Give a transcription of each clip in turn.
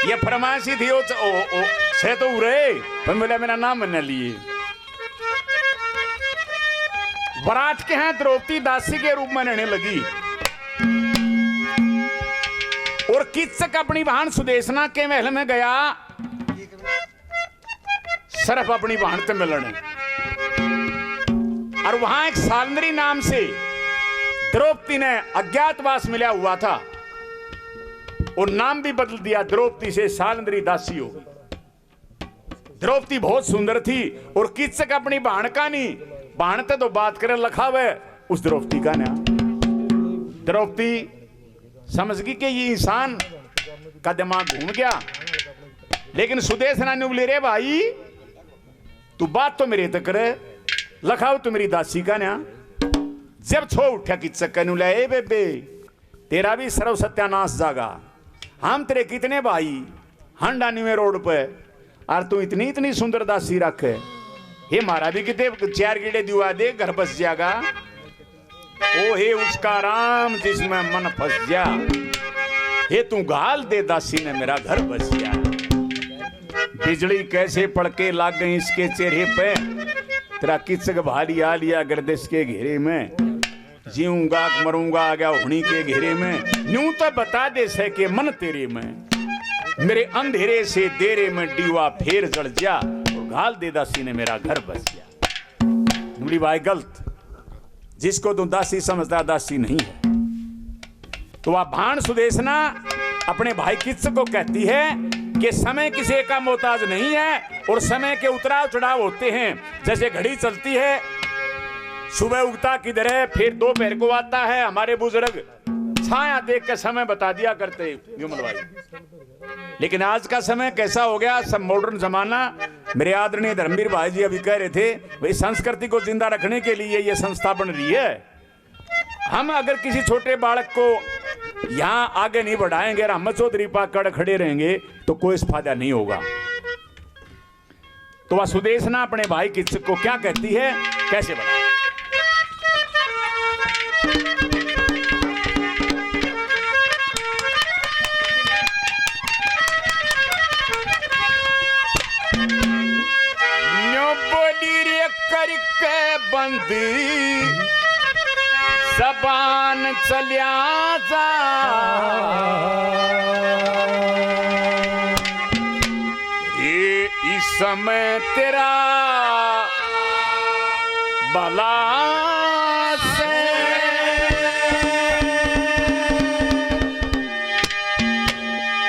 ये फरमाइशी थी ओ से तो उरे पर बोला मेरा नाम न लिए। बारात के हैं द्रौपदी दासी के रूप में रहने लगी और किच्चक अपनी बहन सुदेशना के महल में गया सिर्फ अपनी बहन से मिलने। और वहां एक सालंद्री नाम से द्रौपदी ने अज्ञातवास मिला हुआ था और नाम भी बदल दिया द्रौपदी से सालंद्री दासी हो। द्रौपदी बहुत सुंदर थी और किच्चक अपनी बहन का नहीं बहन ते तो बात करे लखावे उस द्रौपदी का ना। द्रौपदी समझ गई कि ये इंसान का दिमाग घूम गया, लेकिन सुदेशना ने बोले रे भाई तू बात तो मेरे तक करे लखाओ तो मेरी दासी का ना। जब छो उठा किच्चक कहने लगा ए बेबे तेरा भी सर्व सत्यानाश जागा, हम तेरे कितने भाई हंडानी में रोड पे और तू इतनी इतनी सुंदर दासी रख ये मारा भी कितने चार कीड़े दुआ दे घर बस जाएगा। ओ हे उसका राम जिसमें मन फंस जा, हे तू गाल दे दासी ने मेरा घर बस जा। बिजली कैसे पड़के लाग गई इसके चेहरे पे, तेरा किच्चक भारी आ लिया गर्दिश के घेरे में, जीऊंगा मरूंगा आ गया हुणी के घेरे में। यूं तो बता दे सके मन तेरे में, मेरे अंधेरे से देरे में दीवा फेर जड़ जा और गाल दे दासी ने मेरा घर बस जा। नुली भाई गलत, जिसको तुम दासी समझता दासी नहीं है। तो वह भान सुदेशना अपने भाई किच्चक को कहती है कि समय किसी का मोहताज नहीं है और समय के उतराव चढ़ाव होते हैं। जैसे घड़ी चलती है सुबह उगता किधर है फिर दोपहर को आता है। हमारे बुजुर्ग छाया देख के समय बता दिया करते विमल भाई, लेकिन आज का समय कैसा हो गया, सब मॉडर्न जमाना। मेरे आदरणीय धर्मवीर भाई जी अभी कह रहे थे भाई संस्कृति को जिंदा रखने के लिए ये संस्था बन रही है। हम अगर किसी छोटे बालक को यहाँ आगे नहीं बढ़ाएंगे और हम चौधरी पाकड़ खड़े रहेंगे तो कोई फायदा नहीं होगा। तो वह सुदेशना अपने भाई किच्चक को क्या कहती है, कैसे बना करके बंद जबान चलिया जा, ये इस समय तेरा भला से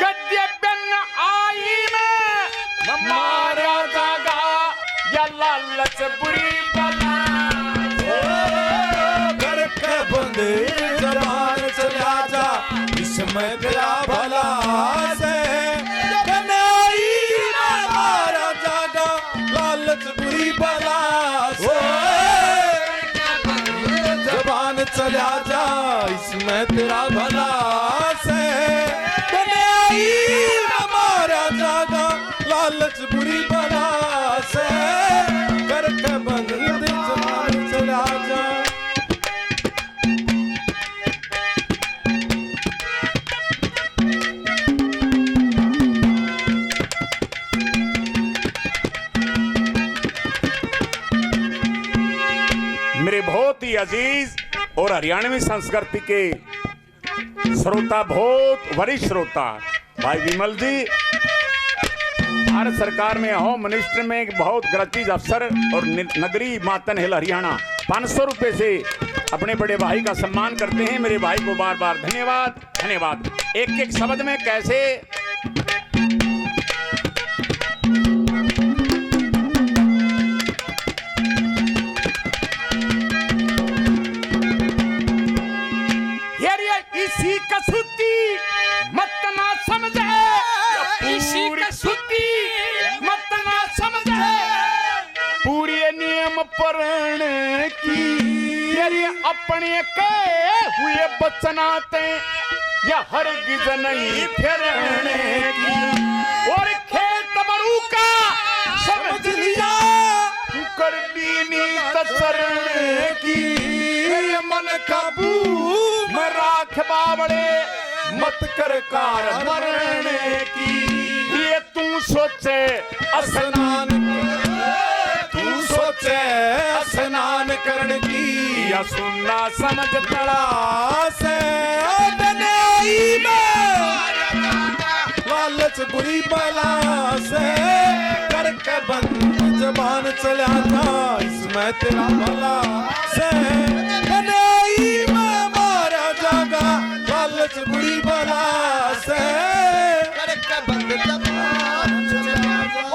कद्य बन आई में मारा जागा या लालच बुरी बला करके बंद जबान चला जा इसमें तेरा भला से कन्हई मारा जागा लालच बुरी बला से जबान चला जा इसमें तेरा भला से कन्हई मारा जागा लालच बुरी बला से करके बंद जबान चला जा। मेरे बहुत ही अजीज और हरियाणवी संस्कृति के श्रोता, बहुत वरिष्ठ श्रोता भाई विमल जी भारत सरकार में होम मिनिस्टर में एक बहुत गरजीज अफसर और नगरी मातन हिल हरियाणा 500 रुपए से अपने बड़े भाई का सम्मान करते हैं। मेरे भाई को बार बार धन्यवाद धन्यवाद। एक एक शब्द में कैसे इसी कसूती मत ना समझे, इसी कसूती मत ना समझे, पूरी नियम पढ़ की तेरी अपने के हुए बचनाते या हरगिज नहीं फिरने की। और खेत बरू का समझ लिया कर दीनी तसरने की, मन काबू में राख बावड़े मत कर कार मरने की। सोचे स्नान तू सोचे स्नान करने की या सुनना समझ पड़ा से बनाई में लालच बुरी बला से करके बंद जबान चला था इसमें तेरा भला से बनाई में मारा जागा लालच बुरी बला से करके बंद जबान चला था।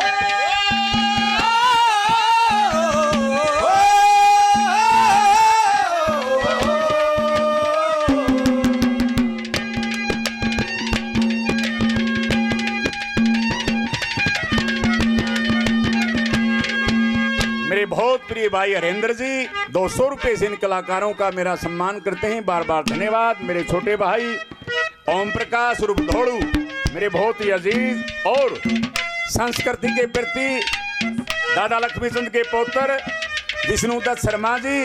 मेरे बहुत प्रिय भाई हरेंद्र जी 200 रुपए से इन कलाकारों का मेरा सम्मान करते हैं, बार बार धन्यवाद। मेरे छोटे भाई ओम प्रकाश रूप धोड़ू मेरे बहुत ही अजीज और संस्कृति के प्रति दादा लक्ष्मीचंद के पौत्र विष्णुदत्त शर्मा जी,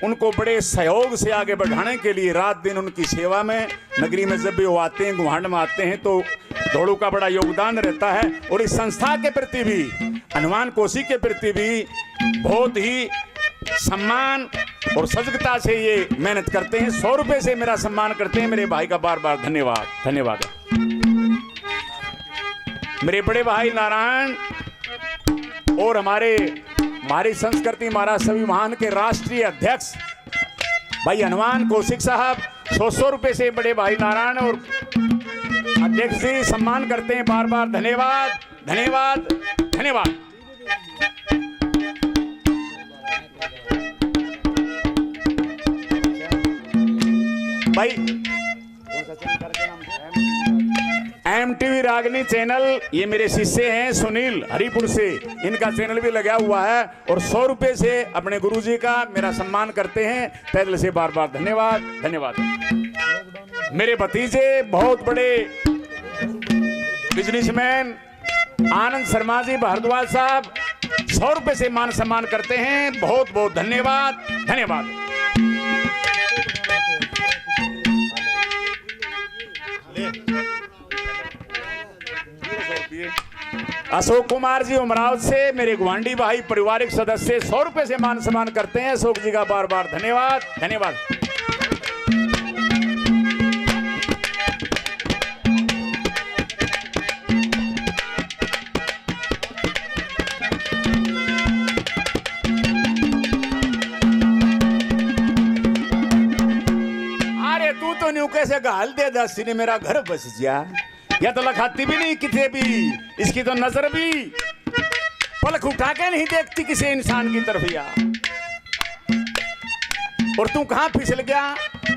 उनको बड़े सहयोग से आगे बढ़ाने के लिए रात दिन उनकी सेवा में नगरी में जब भी वो आते हैं, गुहांड में आते हैं तो धोड़ू का बड़ा योगदान रहता है। और इस संस्था के प्रति भी, हनुमान कोशी के प्रति भी बहुत ही सम्मान और सजगता से ये मेहनत करते हैं। 100 रुपए से मेरा सम्मान करते हैं। मेरे भाई का बार बार धन्यवाद धन्यवाद। मेरे बड़े भाई नारायण और हमारी संस्कृति महाराज सभी महान के राष्ट्रीय अध्यक्ष भाई हनुमान कौशिक साहब 100 रुपए से बड़े भाई नारायण और अध्यक्ष जी सम्मान करते हैं। बार बार धन्यवाद धन्यवाद धन्यवाद। भाई MTV रागनी चैनल, ये मेरे शिष्य हैं सुनील हरिपुर से, इनका चैनल भी लगा हुआ है और 100 रुपए से अपने गुरुजी का मेरा सम्मान करते हैं। तहे दिल से बार बार धन्यवाद धन्यवाद। मेरे भतीजे बहुत बड़े बिजनेसमैन आनंद शर्मा जी भारद्वाज साहब 100 रुपए से मान सम्मान करते हैं। बहुत बहुत धन्यवाद धन्यवाद। अशोक कुमार जी उमराव से मेरे गुआंडी भाई पारिवारिक सदस्य 100 रुपए से मान सम्मान करते हैं। अशोक जी का बार बार धन्यवाद धन्यवाद। अरे तू तो न्यू कैसे गाल दे दस ने मेरा घर बस जा, या तो लखाती भी नहीं किथे भी, इसकी तो नजर भी पलक उठा के नहीं देखती किसी इंसान की तरफ यार। और तू कहां फिसल गया?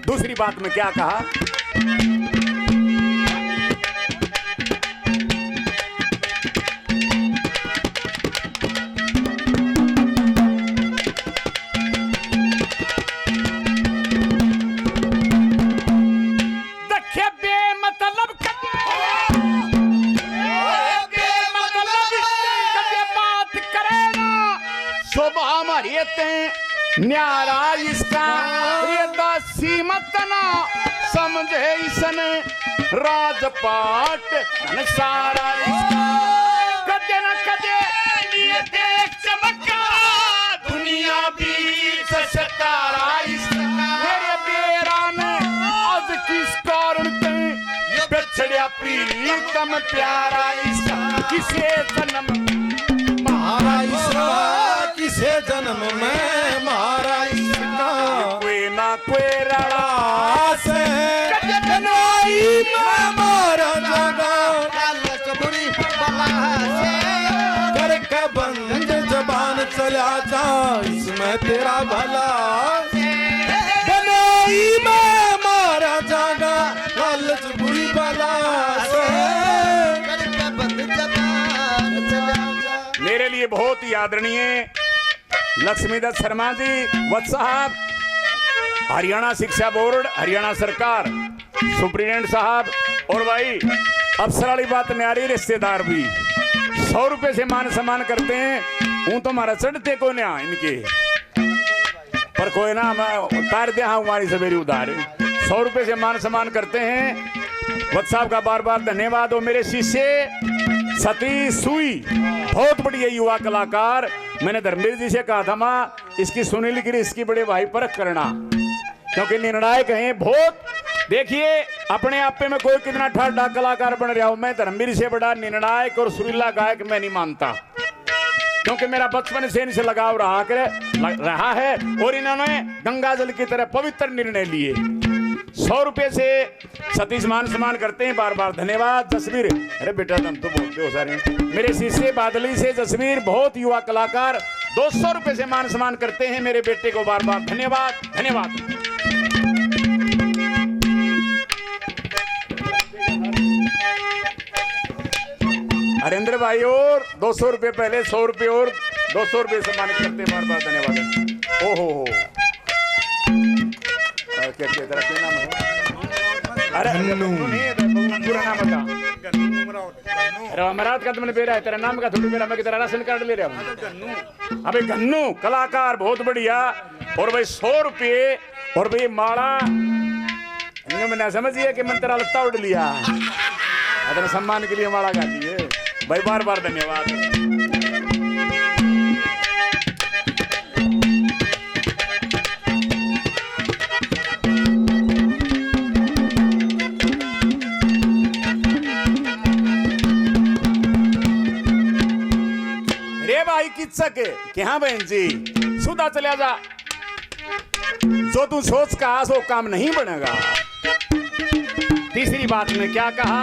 दूसरी बात में क्या कहा? न्यारा इसका ये दासी मत ना समझे इसने राजपाट सारा इसका कदे न कदे ये देख चमका दुनिया भी सतारा इसका मेरे बेरा ने आज किस कारण ते बिछड़िया प्रीतम प्यारा इसका किसे जन्म मारा इसका किसे जन्म में मारा इसका कोई ना कोई रड़ा से कनाई में मारा जागा बुरी बला से करके बंद जबान चला जा इसमें तेरा भला कनाई में मारा जागा लालच बुरी बला से करके बंद जबान चला जा। मेरे लिए बहुत ही आदरणीय लक्ष्मीदत्त शर्मा जी वत्स साहब, हरियाणा शिक्षा बोर्ड, हरियाणा सरकार, सुप्रीडेंट साहब और भाई अफसर वाली बात न्यारी रिश्तेदार भी 100 रुपए से मान सम्मान करते हैं। हूं तो हमारा चढ़ते को ना इनके पर कोई ना मैं उतार दिया हूं हमारी सवेरी उधार 100 रुपए से मान सम्मान करते हैं। वत्स साहब का बार बार धन्यवाद। और मेरे शिष्य सतीश सुई, बहुत बढ़िया युवा कलाकार। मैंने धर्मवीर जी से कहा था माँ इसकी सुनील गिरी इसकी बड़े भाई परख करना, क्योंकि निर्णायक हैं बहुत। देखिए अपने आप पे मैं कोई कितना ठाठा कलाकार बन रहा हूं, मैं धर्मवीर से बड़ा निर्णायक और सुरीला गायक मैं नहीं मानता, क्योंकि मेरा बचपन से इनसे लगाव रहा है। और इन्होंने गंगा जल की तरह पवित्र निर्णय लिए। 100 रुपए से सतीश मान सम्मान करते हैं, बार बार धन्यवाद। जसवीर, अरे बेटा तुम तो बोलते हो सारे। मेरे शिष्य बादली से जसवीर, बहुत युवा कलाकार, 200 रुपए से मान सम्मान करते हैं मेरे बेटे को, बार बार धन्यवाद धन्यवाद। हरेंद्र भाई और 200 रुपए पहले, 100 रुपए और 200 रुपए सम्मानित करते हैं, बार बार धन्यवाद। ओहो क्या नाम है? अरे पूरा नाम बता। अमरावत का तुमने पेरा है, तेरा नाम का थोड़ी पेरा, मैं तेरा राशन कार्ड ले रहा हूँ। अबे गन्नू कलाकार बहुत बढ़िया। और भाई 100 रुपये। और भाई माला मैंने समझिए कि मैं तेरा लत्ता उड़ लिया, तेरे सम्मान के लिए माला गाती है भाई, बार बार धन्यवाद। चिकित्सक है कि हाँ बहन जी सुधा चला जा, जो तू सोच का वो काम नहीं बनेगा। तीसरी बात में क्या कहा?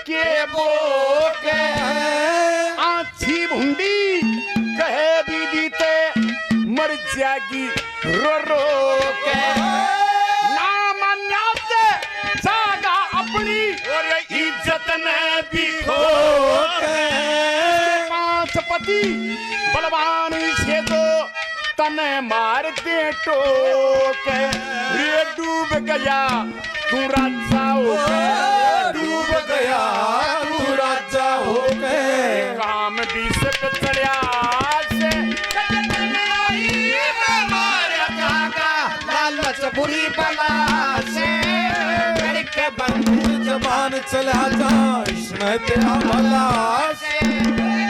के बोके आछी भुंडी कहे दीदी ते मर जाएगी रो रो के, ना मन्याते जागा अपनी और इज्जत ने भी खो के। 5 पति बलवान से तो तने मारते टोके, रे डूब गया तू राजा हो गया, डूब गया तू राजा हो गए। काम भी सब चढ़िया से लालच बुरी बला से करके बंद जबान चला जा, इसमें तेरा भला से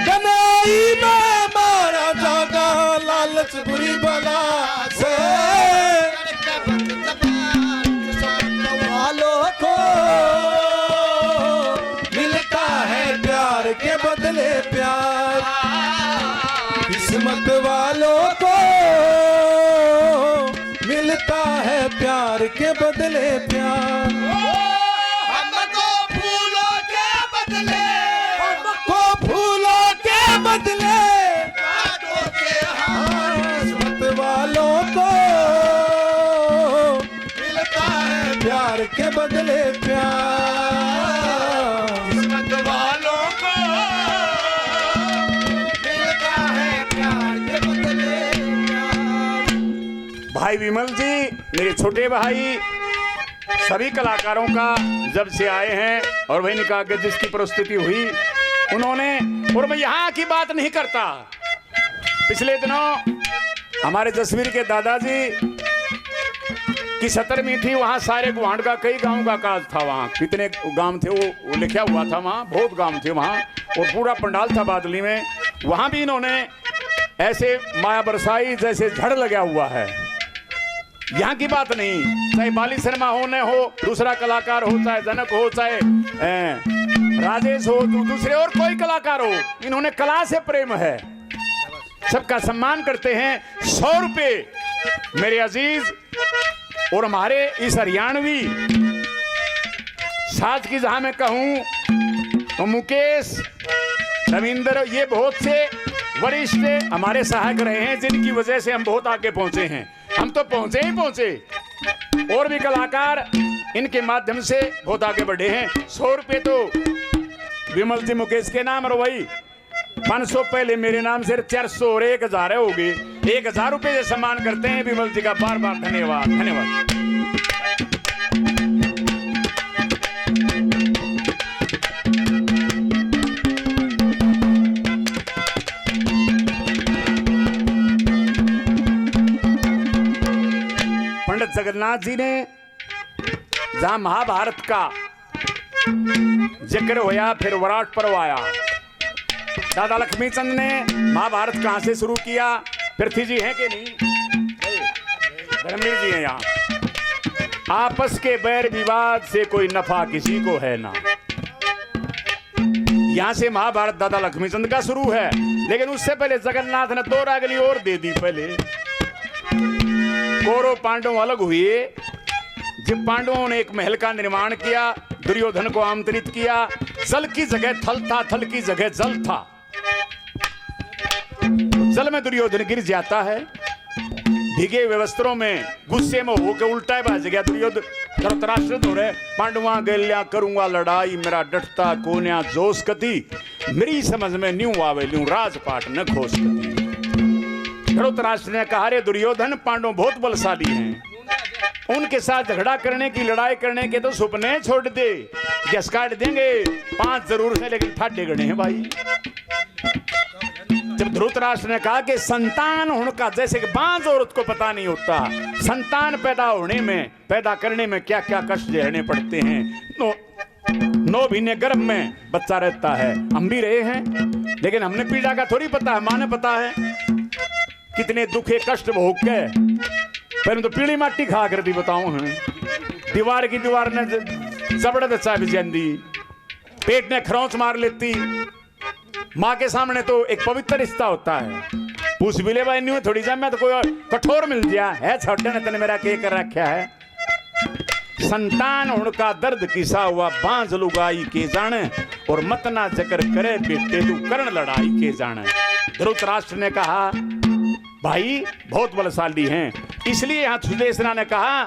गनाई में मारा जागा, लालच बुरी बला से के बदले प्यार, किस्मत वालों को मिलता है प्यार के बदले प्यार। हमको फूलों के बदले, हमको फूलों के बदले बातों के हार, किस्मत वालों को मिलता है प्यार के बदले प्यार, किस्मत वालों भाई विमल जी, मेरे छोटे भाई, सभी कलाकारों का जब से आए हैं और वही निकाह के जिसकी प्रस्तुति हुई उन्होंने, और मैं यहाँ की बात नहीं करता। पिछले दिनों हमारे जसवीर के दादाजी की 17वीं थी, वहाँ सारे गुहांड का कई गांव का काज था। वहाँ कितने गांव थे वो लिखा हुआ था, वहाँ बहुत गांव थे वहाँ, और पूरा पंडाल था बादली में। वहाँ भी इन्होंने ऐसे माया बरसाई जैसे झड़ लगा हुआ है। यहाँ की बात नहीं, चाहे बाली शर्मा हो न हो, दूसरा कलाकार हो, चाहे जनक हो, चाहे राजेश हो, दूसरे और कोई कलाकार हो, इन्होंने कला से प्रेम है, सबका सम्मान करते हैं। 100 रुपए मेरे अजीज और हमारे इस हरियाणवी साज की जहां मैं कहूं तो मुकेश, रविंद्र, ये बहुत से वरिष्ठ हमारे सहायक रहे हैं, जिनकी वजह से हम बहुत आगे पहुंचे हैं। हम तो पहुंचे ही पहुंचे, और भी कलाकार इनके माध्यम से बहुत आगे बढ़े हैं। 100 रुपए तो विमल जी मुकेश के नाम और वही 500 पहले मेरे नाम से 400 और 1000 हो गए। 1000 रुपए से सम्मान करते हैं विमल जी का बार बार धन्यवाद धन्यवाद। पंडित जगन्नाथ जी ने जहां महाभारत का जिक्र होया फिर विराट पर्व आया। दादा लक्ष्मीचंद ने महाभारत कहां से शुरू किया? पृथ्वी जी हैं कि नहीं? धर्मवीर जी हैं। यहाँ आपस के बैर विवाद से कोई नफा किसी को है ना। यहां से महाभारत दादा लक्ष्मीचंद का शुरू है, लेकिन उससे पहले जगन्नाथ ने 2 रागली और दे दी। पहले कौरव पांडव अलग हुए। जब पांडवों ने एक महल का निर्माण किया, दुर्योधन को आमंत्रित किया। जल की जगह थल था, थल की जगह जल था। जल में दुर्योधन गिर जाता है, भीगे हुए वस्त्रों में गुस्से में होकर उल्टा बज गया। दुर्योधन धृतराष्ट्र हो रहे पांडवा गैल्या करूंगा लड़ाई, मेरा डटता कोन्या जोश कती, मेरी समझ में न्यू आवे न्यू राजपाट न खोस कती। धृतराष्ट्र ने कहा, रे दुर्योधन, पांडव बहुत बलशाली हैं, उनके साथ झगड़ा करने की लड़ाई करने के तो सपने छोड़ दे, गैस काट देंगे। 5 जरूर है लेकिन ठाटे गणे हैं भाई। जब धृतराष्ट्र ने कहा कि संतान होने का, जैसे कि बांझ औरत को पता नहीं होता संतान पैदा होने में पैदा करने में क्या क्या कष्ट झेलने पड़ते हैं। 9 महीने गर्भ में बच्चा रहता है, हम भी रहे हैं, लेकिन हमने पीड़ा का थोड़ी पता है, माँ ने पता है कितने दुखे कष्ट भोग के। पहले तो पीली माटी खा कर दी बताऊं हैं, दीवार की दीवार ने जबड़ा दच्चा बिजंदी, पेट ने खरोंच मार लेती। माँ के सामने तो एक पवित्र रिश्ता होता है। पूछ भी ले भाई न्यू थोड़ी जा, मैं तो कोई कठोर मिल गया है, छोटे ने तने मेरा के कर रखा है। संतान उनका दर्द किसा हुआ, बांझ लुगाई के जाने, और मत ना जकर करे बेटे तू करण लड़ाई के जाने। धृतराष्ट्र ने कहा, भाई बहुत बलशाली हैं, इसलिए यहाँ सुदेशना ने कहा,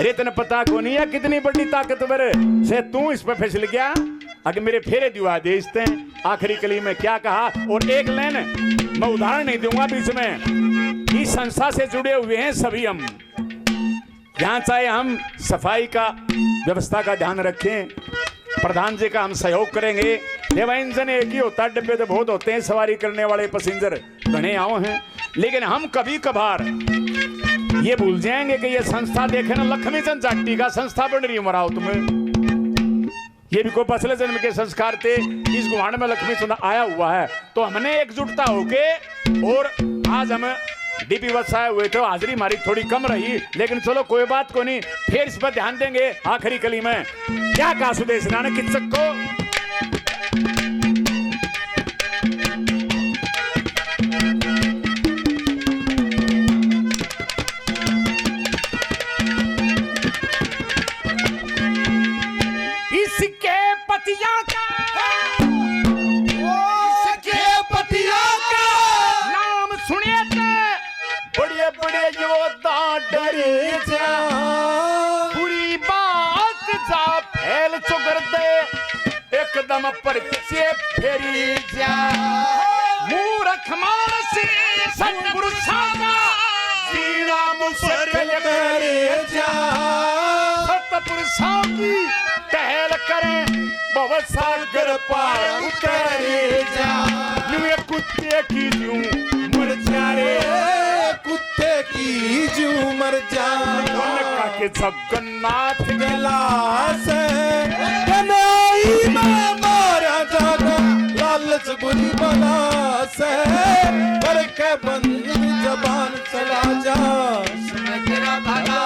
अरे तेने पता को नहीं है कितनी बड़ी ताकतवर से तू इस पर फिसल गया, अगर मेरे फेरे दिवा दे इसते। आखिरी कली में क्या कहा, और एक लाइन मैं उदाहरण नहीं दूंगा बीच में। इस संस्था से जुड़े हुए हैं सभी हम, यहाँ चाहे हम सफाई का व्यवस्था का ध्यान रखें, प्रधान जी का हम सहयोग करेंगे। देवा इंजन एक ही होता है, डिब्बे तो बहुत होते हैं, सवारी करने वाले पैसेंजर घने आओ हैं, लेकिन हम कभी कभार ये भूल जाएंगे कि ये संस्था देखे ना लक्ष्मीचंद जाट्टी का संस्था बन रही मराओ तुम्हें। ये भी कोई पिछले जन्म के संस्कार थे, इस गुहाड़ में लक्ष्मीचंद आया हुआ है। तो हमने एकजुटता होके, और आज हम डीपी वसाए हुए थे, हाजिरी हमारी थोड़ी कम रही, लेकिन चलो कोई बात को नहीं, फिर इस पर ध्यान देंगे। आखिरी कली में क्या कहा सुदेशना ने किच्चक को, एकदम परिचय फेरी जा मूर्ख मानस सत्पुरुषा का सीना मुश्किल करे जा। सत्पुरुषों की टहल करें भव सागर पार उतरे जा। नुए कुत्ते की जूं मर जा रे, कुत्ते की जूं मर जा। के जगन्नाथ गिलास कनाई में मारा जागा, लालच बुरी बला से करके बंद जबान चला जा। तेरा भला